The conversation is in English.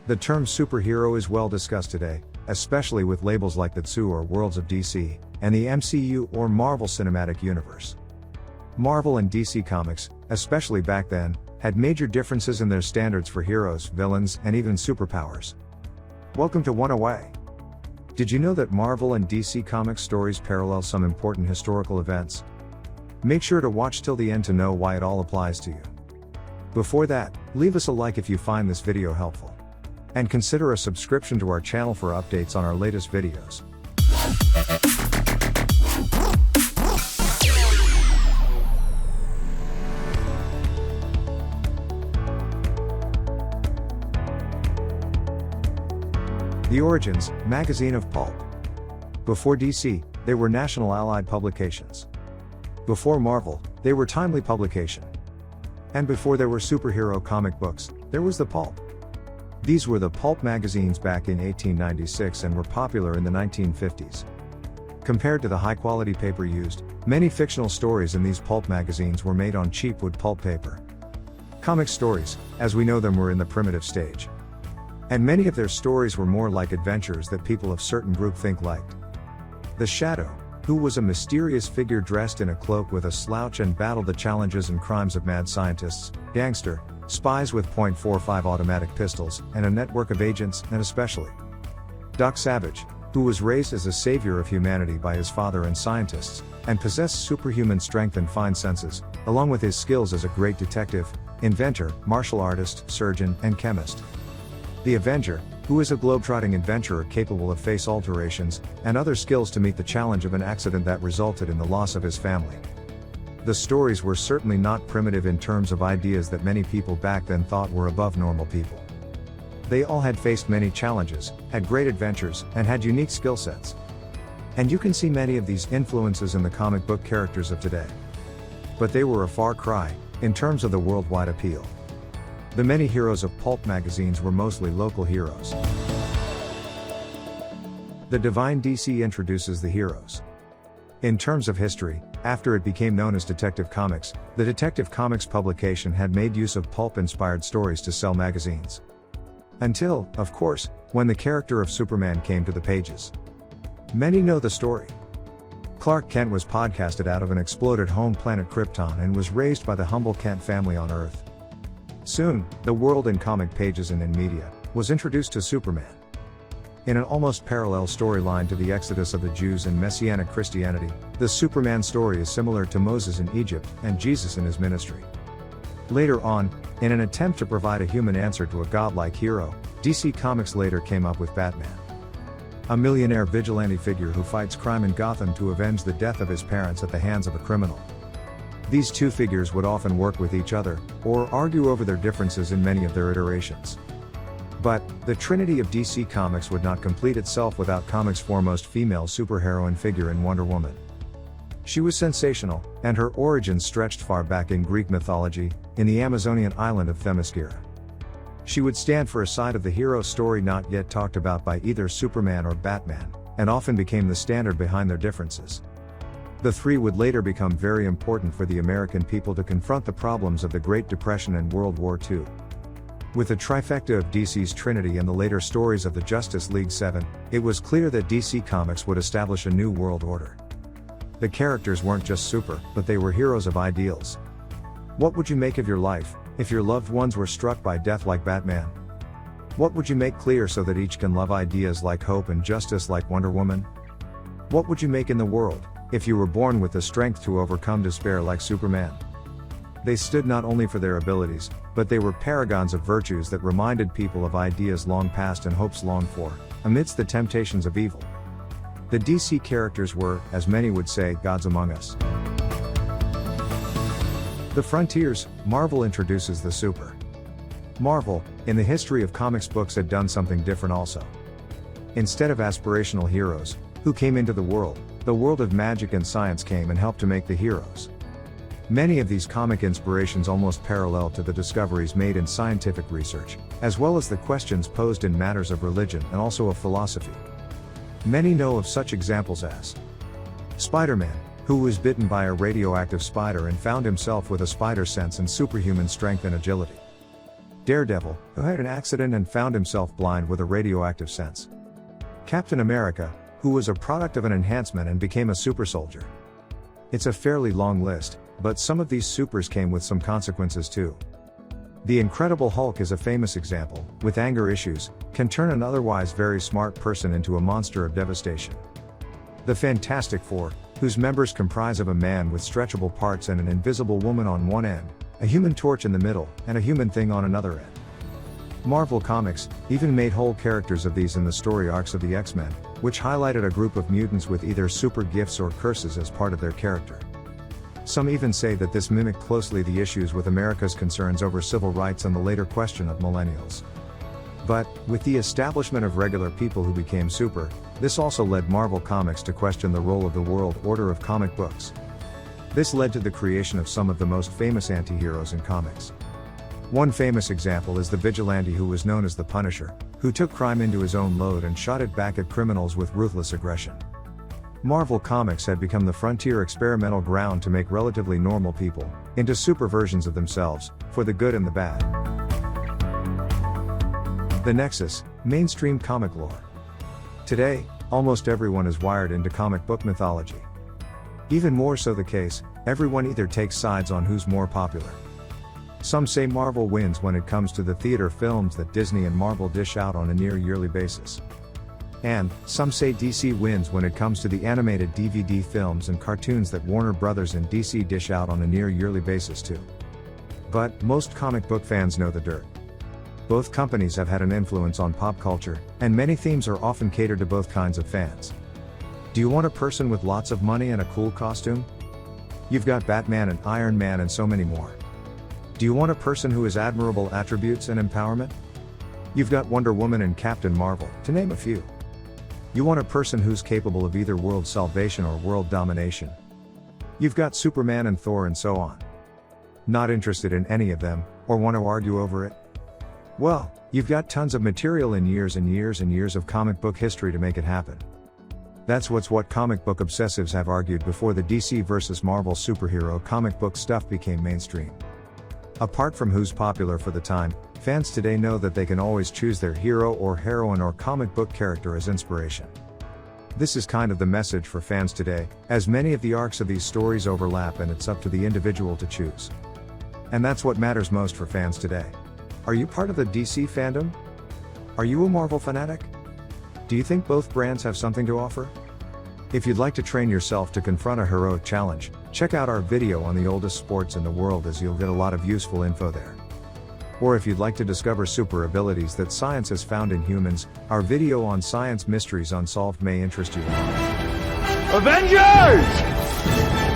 The term superhero is well discussed today, especially with labels like the TSU or Worlds of DC, and the MCU or Marvel Cinematic Universe. Marvel and DC Comics, especially back then, had major differences in their standards for heroes, villains, and even superpowers. Welcome to One Away. Did you know that Marvel and DC Comics stories parallel some important historical events? Make sure to watch till the end to know why it all applies to you. Before that, leave us a like if you find this video helpful. And consider a subscription to our channel for updates on our latest videos. The Origins magazine of Pulp. Before DC, they were National Allied publications. Before Marvel, they were Timely publication. And before there were superhero comic books, there was the Pulp. These were the Pulp magazines back in 1896 and were popular in the 1950s. Compared to the high-quality paper used, many fictional stories in these Pulp magazines were made on cheap wood pulp paper. Comic stories, as we know them, were in the primitive stage. And many of their stories were more like adventures that people of certain groupthink liked. The Shadow, who was a mysterious figure dressed in a cloak with a slouch and battled the challenges and crimes of mad scientists, gangster, spies with .45 automatic pistols, and a network of agents, and especially Doc Savage, who was raised as a savior of humanity by his father and scientists, and possessed superhuman strength and fine senses, along with his skills as a great detective, inventor, martial artist, surgeon, and chemist. The Avenger, who is a globetrotting adventurer capable of face alterations, and other skills to meet the challenge of an accident that resulted in the loss of his family. The stories were certainly not primitive in terms of ideas that many people back then thought were above normal people. They all had faced many challenges, had great adventures, and had unique skill sets. And you can see many of these influences in the comic book characters of today. But they were a far cry, in terms of the worldwide appeal. The many heroes of Pulp magazines were mostly local heroes. The Divine DC introduces the heroes. In terms of history, after it became known as Detective Comics, the Detective Comics publication had made use of Pulp-inspired stories to sell magazines. Until, of course, when the character of Superman came to the pages. Many know the story. Clark Kent was podcasted out of an exploded home planet Krypton and was raised by the humble Kent family on Earth. Soon, the world in comic pages and in media was introduced to Superman. In an almost parallel storyline to the exodus of the Jews and Messianic Christianity, the Superman story is similar to Moses in Egypt and Jesus in his ministry. Later on, in an attempt to provide a human answer to a godlike hero, DC Comics later came up with Batman. A millionaire vigilante figure who fights crime in Gotham to avenge the death of his parents at the hands of a criminal. These two figures would often work with each other, or argue over their differences in many of their iterations. But, the trinity of DC Comics would not complete itself without comics' foremost female superheroine figure in Wonder Woman. She was sensational, and her origins stretched far back in Greek mythology, in the Amazonian island of Themyscira. She would stand for a side of the hero story not yet talked about by either Superman or Batman, and often became the standard behind their differences. The three would later become very important for the American people to confront the problems of the Great Depression and World War II. With the trifecta of DC's Trinity and the later stories of the Justice League 7, it was clear that DC Comics would establish a new world order. The characters weren't just super, but they were heroes of ideals. What would you make of your life, if your loved ones were struck by death like Batman? What would you make clear so that each can love ideas like hope and justice like Wonder Woman? What would you make in the world, if you were born with the strength to overcome despair like Superman? They stood not only for their abilities, but they were paragons of virtues that reminded people of ideas long past and hopes longed for, amidst the temptations of evil. The DC characters were, as many would say, gods among us. The Frontiers, Marvel introduces the Super. Marvel, in the history of comics books, had done something different also. Instead of aspirational heroes, who came into the world of magic and science came and helped to make the heroes. Many of these comic inspirations almost parallel to the discoveries made in scientific research, as well as the questions posed in matters of religion and also of philosophy. Many know of such examples as Spider-Man, who was bitten by a radioactive spider and found himself with a spider sense and superhuman strength and agility. Daredevil, who had an accident and found himself blind with a radioactive sense. Captain America, who was a product of an enhancement and became a super soldier. It's a fairly long list, but some of these supers came with some consequences too. The Incredible Hulk is a famous example, with anger issues, can turn an otherwise very smart person into a monster of devastation. The Fantastic Four, whose members comprise of a man with stretchable parts and an invisible woman on one end, a human torch in the middle, and a human thing on another end. Marvel Comics even made whole characters of these in the story arcs of the X-Men, which highlighted a group of mutants with either super gifts or curses as part of their character. Some even say that this mimicked closely the issues with America's concerns over civil rights and the later question of millennials. But, with the establishment of regular people who became super, this also led Marvel Comics to question the role of the world order of comic books. This led to the creation of some of the most famous anti-heroes in comics. One famous example is the vigilante who was known as the Punisher, who took crime into his own load and shot it back at criminals with ruthless aggression. Marvel Comics had become the frontier experimental ground to make relatively normal people into super versions of themselves, for the good and the bad. The Nexus, mainstream comic lore. Today, almost everyone is wired into comic book mythology. Even more so the case, everyone either takes sides on who's more popular. Some say Marvel wins when it comes to the theater films that Disney and Marvel dish out on a near-yearly basis. And, some say DC wins when it comes to the animated DVD films and cartoons that Warner Brothers and DC dish out on a near-yearly basis too. But, most comic book fans know the dirt. Both companies have had an influence on pop culture, and many themes are often catered to both kinds of fans. Do you want a person with lots of money and a cool costume? You've got Batman and Iron Man and so many more. Do you want a person who has admirable attributes and empowerment? You've got Wonder Woman and Captain Marvel, to name a few. You want a person who's capable of either world salvation or world domination. You've got Superman and Thor and so on. Not interested in any of them, or want to argue over it? Well, you've got tons of material in years and years and years of comic book history to make it happen. That's what comic book obsessives have argued before the DC versus Marvel superhero comic book stuff became mainstream. Apart from who's popular for the time, fans today know that they can always choose their hero or heroine or comic book character as inspiration. This is kind of the message for fans today, as many of the arcs of these stories overlap and it's up to the individual to choose. And that's what matters most for fans today. Are you part of the DC fandom? Are you a Marvel fanatic? Do you think both brands have something to offer? If you'd like to train yourself to confront a heroic challenge, check out our video on the oldest sports in the world, as you'll get a lot of useful info there. Or if you'd like to discover super abilities that science has found in humans, our video on Science Mysteries Unsolved may interest you. Avengers!